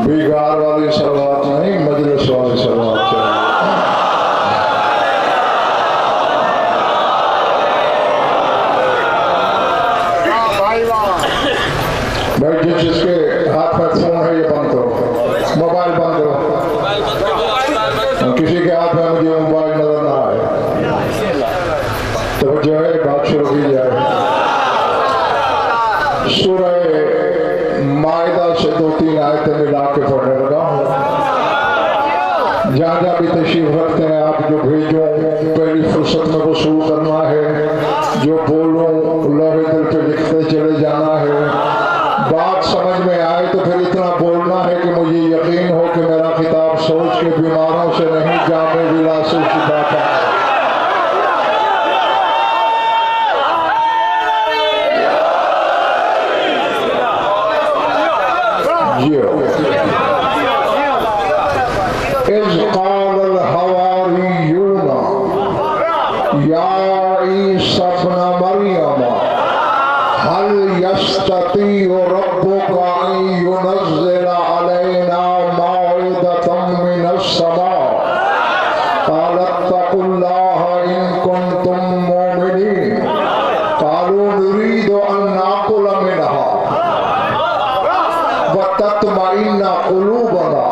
बिगाड़ वाली सलवात नहीं, मजलिस वाली सलवात चाहिए। भाई जिसके हाथ में फोन है ये बंद करो, मोबाइल बंद करो। किसी के हाथ में मुझे मोबाइल नजर ना आए तो जो है बात शुरू की जाए। सूरह माइदा से 2-3 आयतें मिला के पढ़ने लगा हूँ। जहाँ जहाँ भी तशरीफ रखते हैं आप, जो भेजो पहली फुर्सत में वसूल करना है, जो बोलो लोहे दिल पे लिखते चले जाना है। बात समझ में आए तो फिर इतना बोलना है कि मुझे यकीन हो कि मेरा खिताब सोच के बीमारों से नहीं, जामे विलासों की बात है। इज़ क़ालल हवारियूना या ईसा इब्न मरियम हल यस्ततीउ रब्बुका अन युनज़्ज़िला अलैना मौइदतम मिनस समा क़ाल इत्तक़ुल्लाह इन कुन्तुम मुमिनीन क़ालू नुरीदु अन नाकुल मिनहा व तत्मइन्ना क़ुलूबुना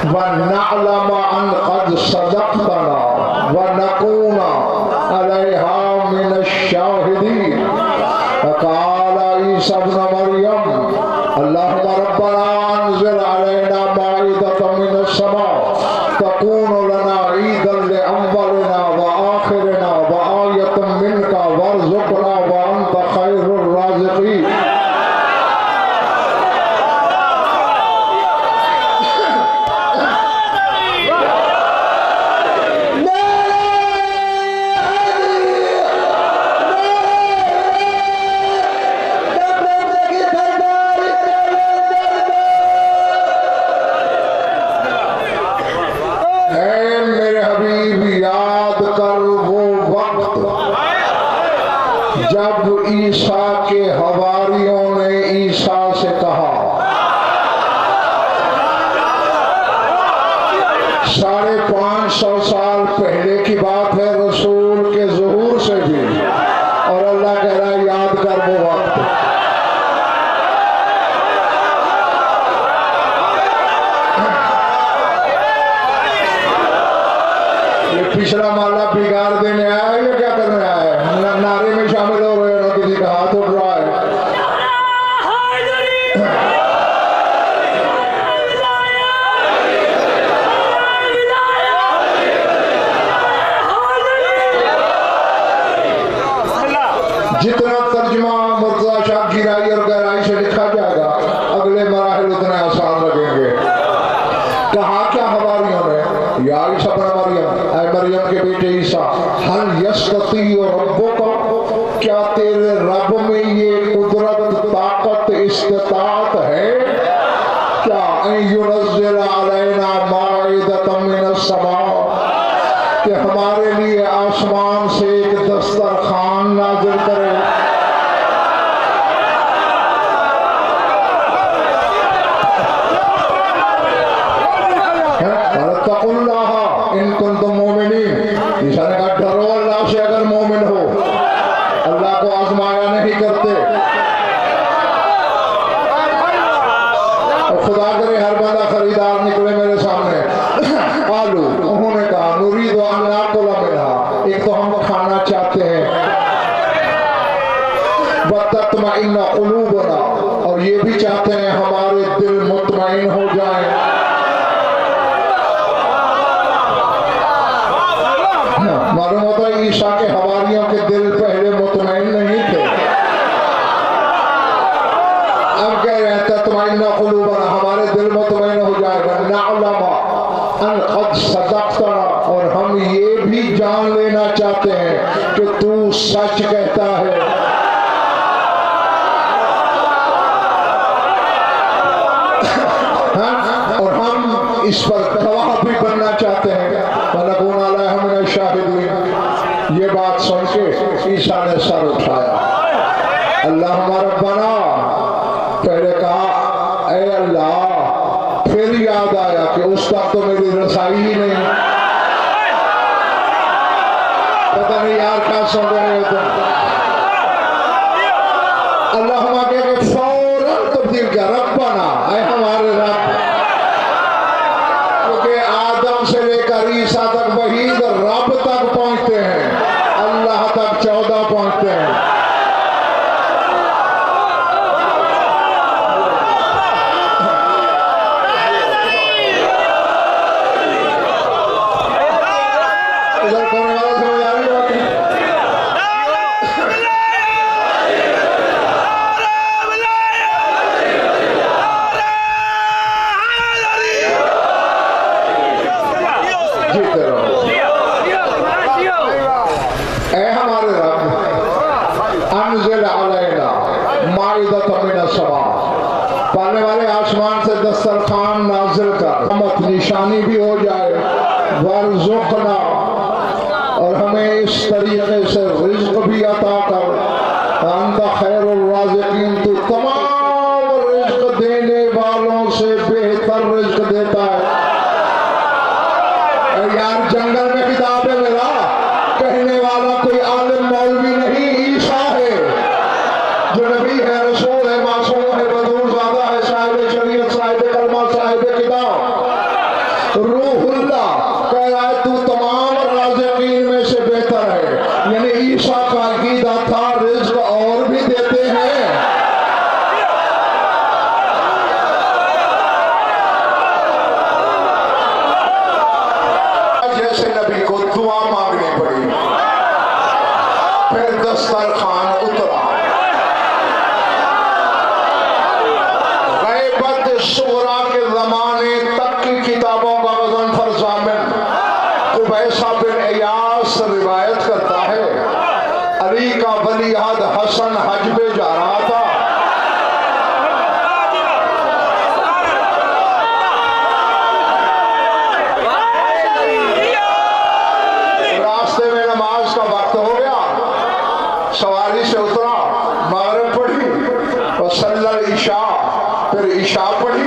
व नअलम अन क़द सदक़तना व नकूना अलैहा मिनश शाहिदीन। फ़क़ाल ईसा इब्न मरियम अल्लाहुम्मा रब्बना अंज़िल अलैना माइदतम मिनस समा तकूनु लना ईदन लिअव्वलिना व आखिरिना व आयतम मिनका वरज़ुक़ना व अंत खैरुर राज़िक़ीन। जब ईसा के हवारियों ने ईसा से कहा, 550 साल पहले की बात है, रसूल के ज़ुहूर से भी, और अल्लाह कह रहा है याद कर वो वक्त। ये पिछला माला बिगाड़ देने आया है या क्या करने आया है? नारे में शामिल हो रहे हो, किसी का हाथ उठ रहा है। जितना तर्जुमा मुर्तज़ा शाह गिराई और गहराई से लिखा जाएगा, अगले मराहिल उतने आसान लगेंगे। कहा क्या हवारियों ने, या ईसा इब्न मरियम, ऐ मरियम के बेटे ईसा, हल यस्ततीउ रब्बुका, क्या तेरे रब में ये कुदरत, ताकत, इस्तिताअत है क्या, अन युनज़्ज़िला अलैना माइदतम मिनस समा, कि हमारे लिए आसमान से एक दस्तरखान नाज़िल करे। इत्तक़ुल्लाह इन कुन्तुम मुमिनीन। ईसा ने कहा डरो अल्लाह से अगर मोमिन हो, अल्लाह को आजमाया नहीं करते। और खुदा करे हर बंदा खरीदार निकले मेरे सामने। आलू उन्होंने कहा नुरीदु अन नाकुल मिनहा, एक तो हम खाना चाहते हैं, व तत्मइन्ना क़ुलूबुना, और ये भी चाहते हैं हमारे दिल मुतमईन हो जाए। मालूम होता है ईसा के हवारियों के दिल पहले मुतमईन नहीं थे। अब कह रहे हैं तत्मइन्ना क़ुलूबुना, हमारे दिल मुतमईन हो जाएगा। नअलम अन क़द सदक़तना, और हम ये भी जान लेना चाहते हैं कि तू सच कहता है। और हम इस पर गवाह भी बनना चाहते हैं। ये बात सुन के ईसा ने सर उठाया। अल्लाहुम्मा रब्बना, पहले कहा ऐ अल्लाह याद आया कि उस तक तो मेरी रसाई ही नहीं। पता नहीं यार क्या सुन रहे हो तुम। अल्लाहुम्मा के फौरन तब्दील किया, रब्बना, ऐ हमारे रब। क्योंकि आदम से लेकर ईसा तक वहीद रब तक पहुंचते हैं, अल्लाह तक 14 पहुंचते हैं। पाने वाले आसमान से दस्तरखान नाजिल कर, मत निशानी भी हो जाए, वरज़ुक़ना, और हमें इस तरीके से रिज़्क़ भी अता कर। अंता खैरुर राज़िक़ीन, तू तमाम रिज़्क़ देने वालों से बेहतर रिज़्क़ देता है। यार जंगल में किताब है मेरा, कहने वाला कोई आलिम मौलवी नहीं, ईसा है जो नबी है, रसूल है, मासूम है, बदूज़ादा है, साहिब शरीयत, साहिब कलमा, साहिब किताब, रूहुल्लाह। कह रहा है तू तमाम राज़िक़ीन में से बेहतर है। यानी ईसा का अक़ीदा था रिज़्क़ और भी देते हैं। जैसे नबी को दुआ मांगनी पड़ी, फिर दस्तरखान उतरा। सुमरा के ज़माने तक की किताबों का गज़नफर ज़ामिन कुबैसा बिन इयास रिवायत करता है, अली का वलीअहद हसन हज पे जा रहा था। रास्ते में नमाज का वक्त हो गया, सवारी से उतरा, मगरिब पढ़ी और सल्लल इशा, फिर इशा पढ़ी,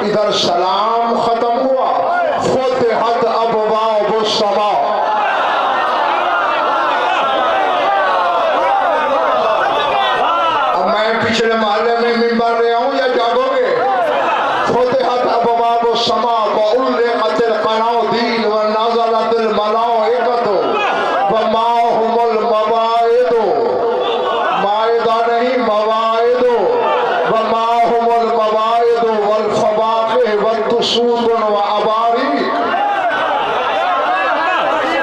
इधर सलाम खत्म हुआ, फुतिहत अबवाबुस समा। अब मैं पिछले महल्ले में मिंबर ले आऊं या जागोगे? फुतिहत अबवाबुस समा व उल्लिक़तिल क़नादील व नज़लतिल मलाइकतु व माहुमुल मवाइदु, माइदा नहीं मवाइदु, व माहुमुल मवाइदु वल फवाक़िह व तुसूदुन व अबारीक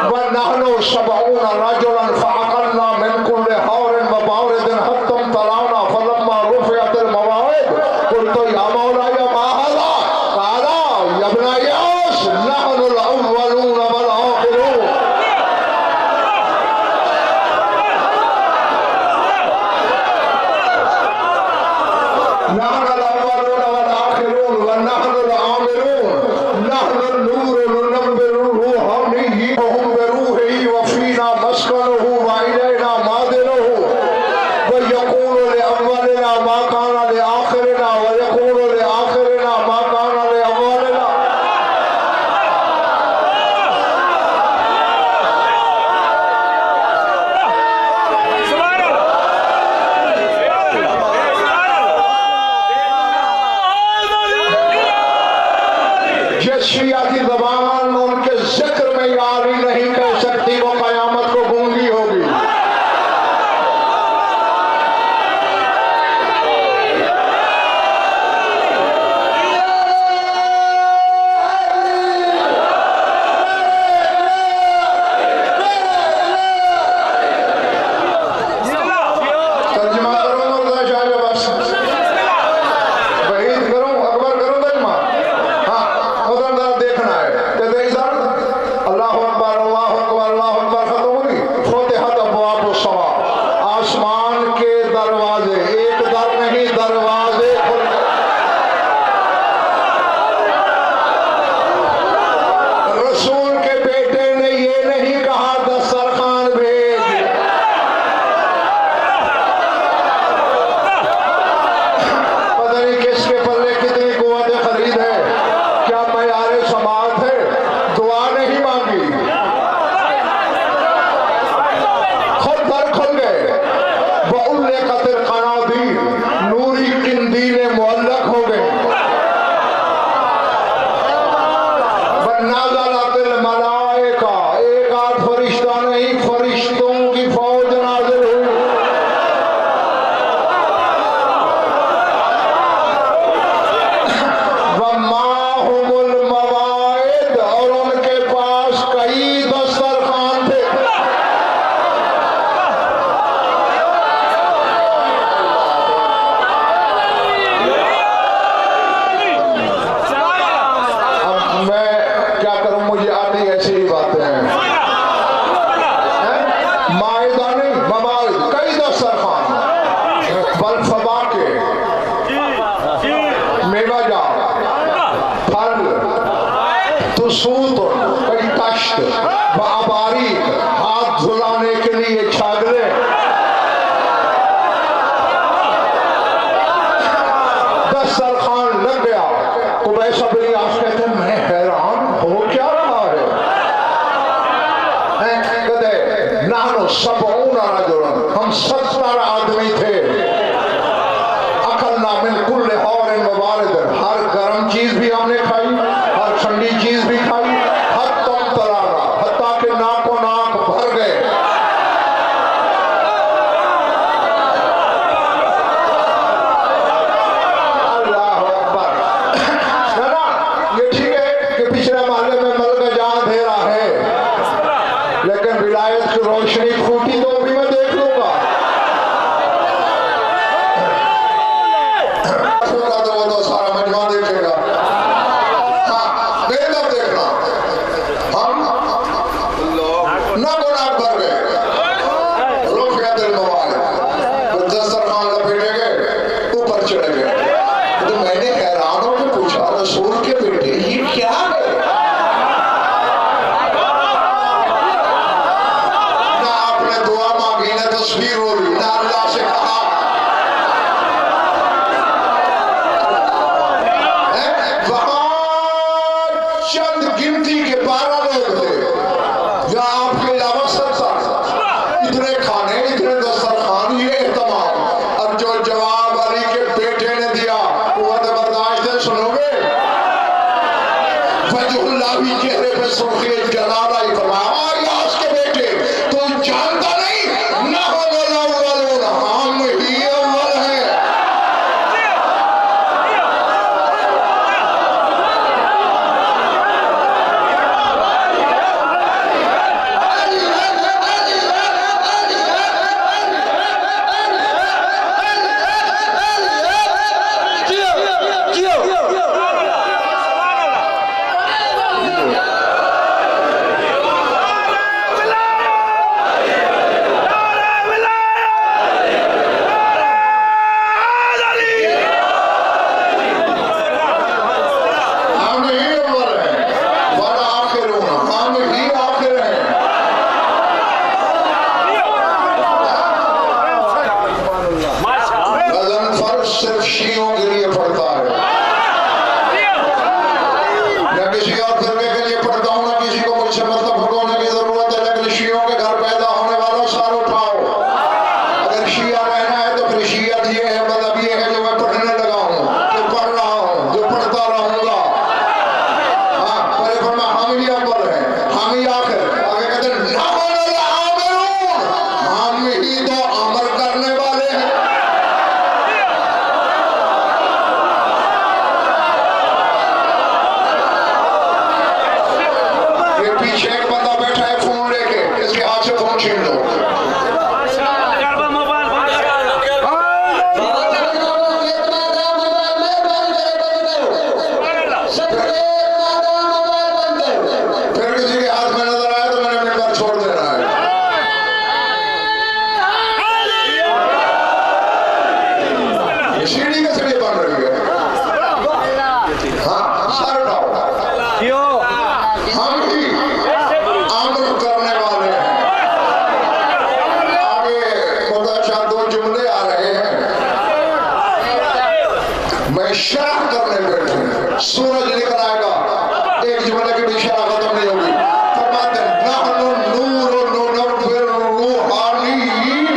व नहनु सबऊन रजुलन फ़अक़लना मिन कुल्लि हौरिन व बारिदिन हत्ता तलाना फलम्मा रुफ़िअतिल मवाइद क़ुल्तु या मौला या मा हाज़ा क़ाला या इब्ना यास नहनुल अव्वलून वल आख़िरून। नहनुल अव्वलून वल आख़िरून व नहनुल आमिरून वैसा बिलियास कहते हैं मैं हैरान हो क्या रहा है। कहते नानो सब हम 70 आदमी थे। अकल नामिन कुल्ले और इन मुबारक, हर गर्म चीज भी हमने खाई, हर ठंडी चीज भी खाई, हद तक तराना, हत्ता के नाको नाक भर गए। अल्लाह अकबर। ना ये ठीक है कि पिछले मामले में मल का जान दे रहा है, लेकिन विलायत की रोशनी फूटी तो भी मैं देख लूंगा। तो वो तो सारा मजमा देखेगा। हाँ बेहतर देखना, हम ना गुनाह भर गए, रुफियतुल मवालिद, दस्तरखान लपेटे गए, ऊपर चढ़ गए। तो मैंने हैरान होकर पूछा रसूल के बेटे ये क्या है? ना आपने दुआ मांगी, ना तस्वीर होगी, ना अल्लाह से कहा। चंद गिनती के 12 लोग थे या आपके अलावा 70। इतने खाने, इतने दस्तरखान, ये एहतमाम, और जो जवाब अली के बेटे ने दिया वो तो बर्दाश्त है। सुनोगे वजहुल्लाह भी चेहरे पे सुर्खी जलाल आई, फरमाया यास के बेटे तू जानता नहीं ना हो अव्वलून, हम ही अव्वल हैं। गज़नफ़र सिर्फ शियों के लिए पढ़ता है, न किसी और फिरके के लिए पढ़ता हूँ, न किसी को मुझसे मतलब फटोने की जरूरत है। लेकिन शियों के घर पैदा होने वालों सार उठाओ। अगर शिया रहना है तो फिर शियत ये है, मतलब ये है जो मैं पढ़ने लगा हूँ, जो पढ़ रहा हूँ, जो पढ़ता रहूंगा। हाँ पहले फरमा हम ही अव्वल हैं, हम ही आखिर। आगे कहते हैं ना हम ही तो अमर करने वाले हैं। ये पीछे एक बंदा बैठा है फोन लेके, इसके हाथ से फोन छीन लो। फिर किसी के हाथ में नजर आया तो मैंने मिनबर छोड़ देना है। ये सीढ़ी कैसे लिए बन रही है? हाँ सर उठाओ। हम ही अमर करने वाले हैं। आगे मुताशा 2 जुमले आ रहे हैं, मैं शरह करने बैठे हूं। सूरज निकल आएगा, एक जुमले की भी शरह खत्म नहीं होगी। फरमाते हैं नहनु नूर नुनव्विर रूहानीयीन,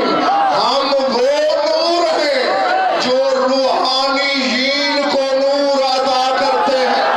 हम वो नूर हैं जो रूहानीयीन को नूर अता करते हैं।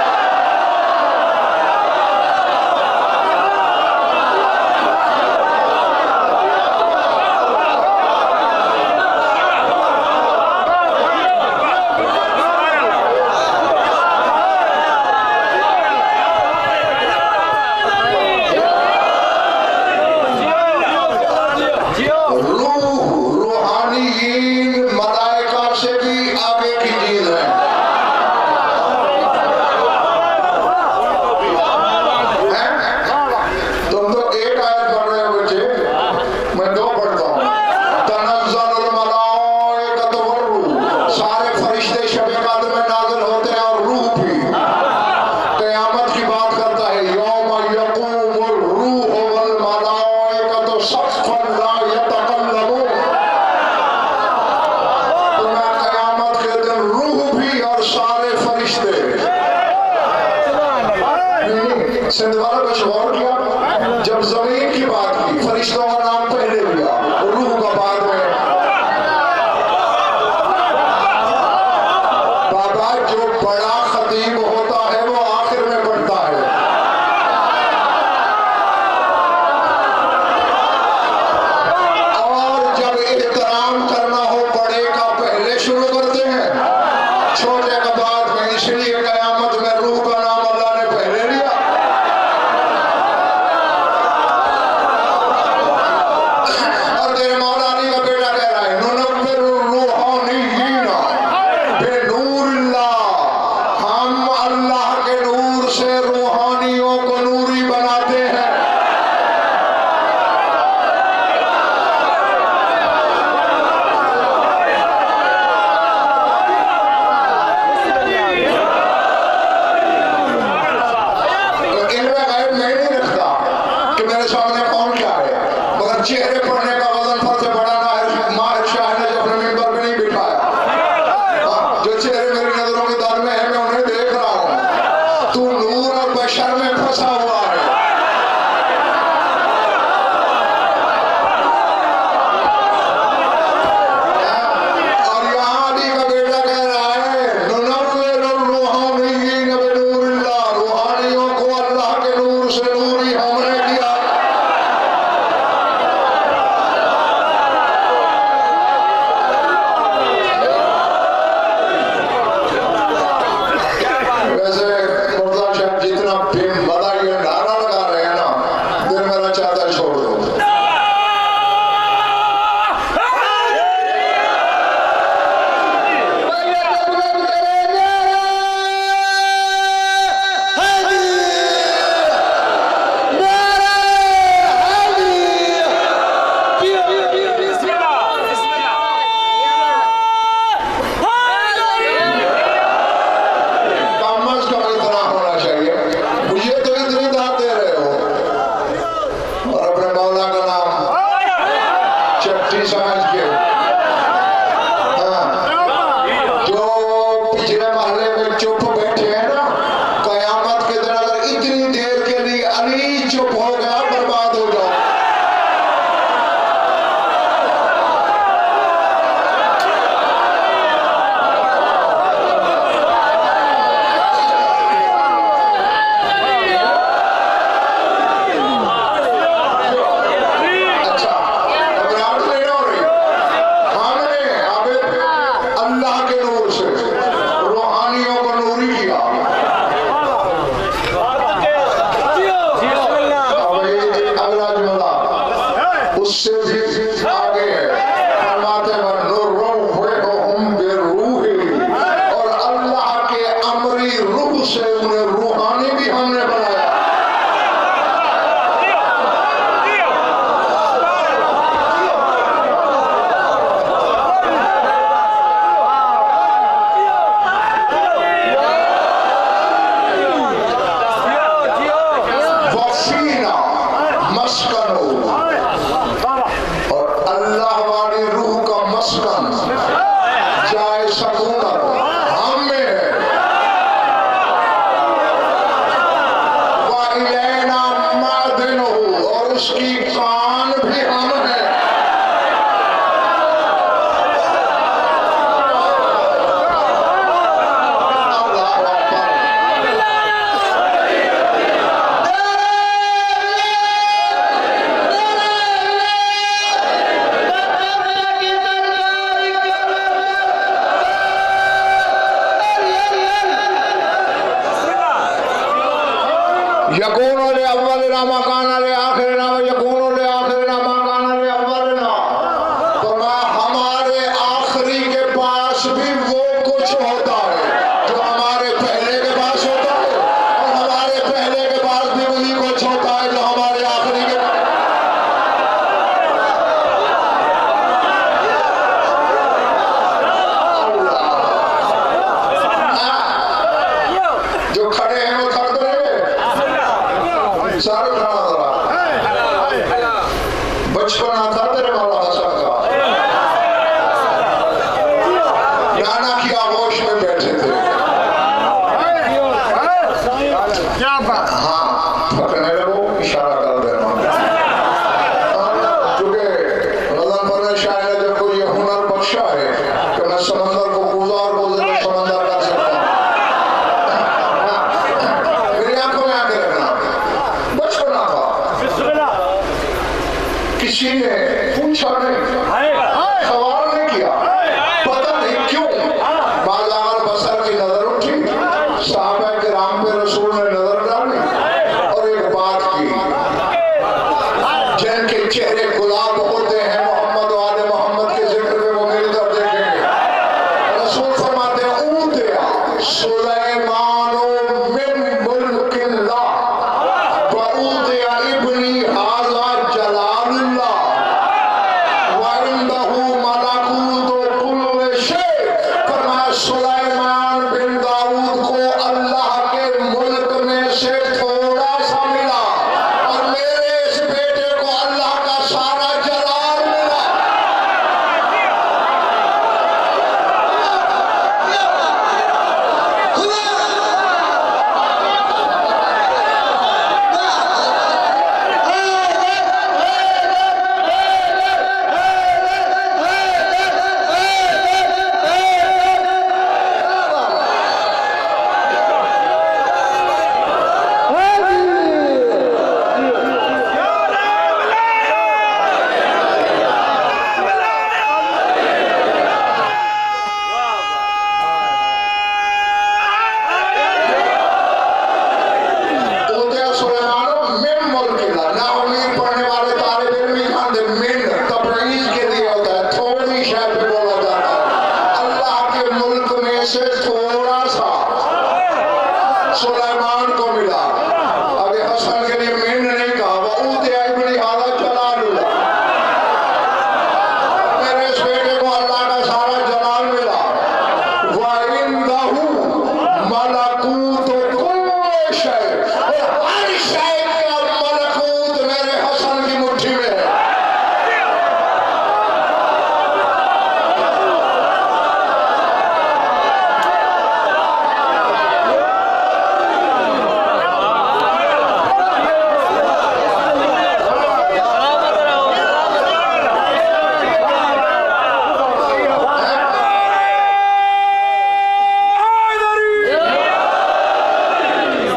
सिंध वालों को गौर किया, जब जमीन की बात की फरिश्तों का नाम पहले लिया और रूह का बाद में। बाबा जो बड़ा खतीब होता है वो आखिर में पढ़ता है। और जब एहतराम करना हो बड़े का पहले शुरू करते हैं, छोटे का बाद में। इसलिए कयामत में रूह का नाम अल्लाह ने पहले लिया। और तेरे मौलानी का बेटा कह रहा है नुनव्विरुर्रूहानिय्यीना बिनूरिल्लाह, हम अल्लाह के नूर से रूहानियों को नूरी बनाते हैं। सामने कौन क्या है, मगर चेहरे पढ़ने का गज़नफर से बड़ा माहिर शाह ने जो अपने मिंबर पे नहीं बिठाया। जो चेहरे मेरी नजरों के दार में है मैं उन्हें देख रहा हूँ। तू नूर और बशर में फंसा हुआ है। और यहाँ अली का बेटा कह रहा है नुनव्विरुर्रूहानिय्यीना बिनूरिल्लाह, रूहानियों को अल्लाह के नूर से नूरी हमने किया। किसी ने पूछा नहीं, सवाल नहीं किया, पता नहीं क्यों बाजार बसर की नजर उठी, साहबा किराम पे रसूल ने नजर डाली और एक बात की, जिनके चेहरे गुलाब होते हैं मोहम्मद वाले मोहम्मद के जिक्र में वो मिलकर देखेंगे। रसूल फरमाते हैं ऊतिया सुलेमानो मिन मुल्किल्लाह व ऊतिया इब्नी हाज़ा जलालुल्लाह व इंदहु मलकूतु कुल्लि शै। फरमाया सुलेमान बिन दाऊद को अल्लाह के मुल्क में से थोड़ा सा मिला और मेरे इस बेटे को अल्लाह का सारा जलाल मिला। ऊतिया सुलेमानो मिन मुल्किल्लाह। ना उम्मीद पढ़ने वाले तालिब इल्म ही जानते, मिन तबईज के लिए होता है, थोड़ी शय पे बोला जाता है। अल्लाह के मुल्क में से थोड़ा सा सुलेमान को मिला। अभी हसन के लिए मिन नहीं कहा, वो ऊतिया इब्नी हाज़ा जलालुल्लाह, मेरे इस बेटे को अल्लाह का सारा जलाल मिला। व इंदहु मलकूतु कुल्लि शै, और हर शय का मलकूत मेरे हसन की मुट्ठी में है।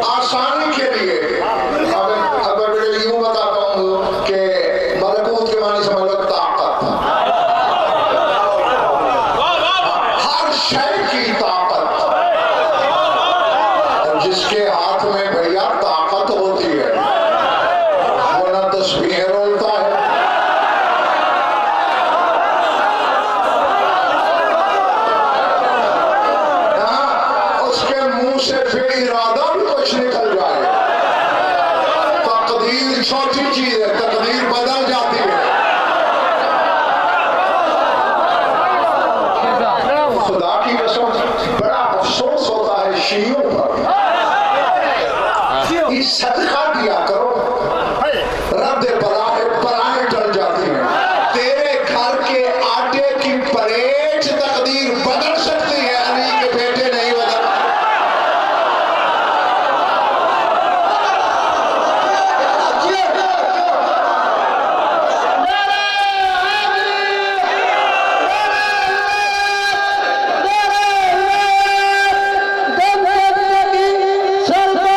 आसानी के लिए अब मैं यूं बताता हूँ कि मलकूत के माने से मतलब ताकत, हर शय की ताकत, और जिसके हाथ में भैया ताकत होती है वो ना तस्बीह रोलता है, ना उसके मुंह से बेइरादा भी कुछ निकल जाए। तकदीर छोटी चीज है, तकदीर बदल जाती है। खुदा की कसम बड़ा अफसोस होता है शियों पर, इस सदका दिया करो, रद्द बलाएं टल जाती हैं। तेरे घर के आटे की पलेट तकदीर बदल सकती है, अली के बेटे नहीं बदल। सरकार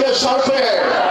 के सर पे है।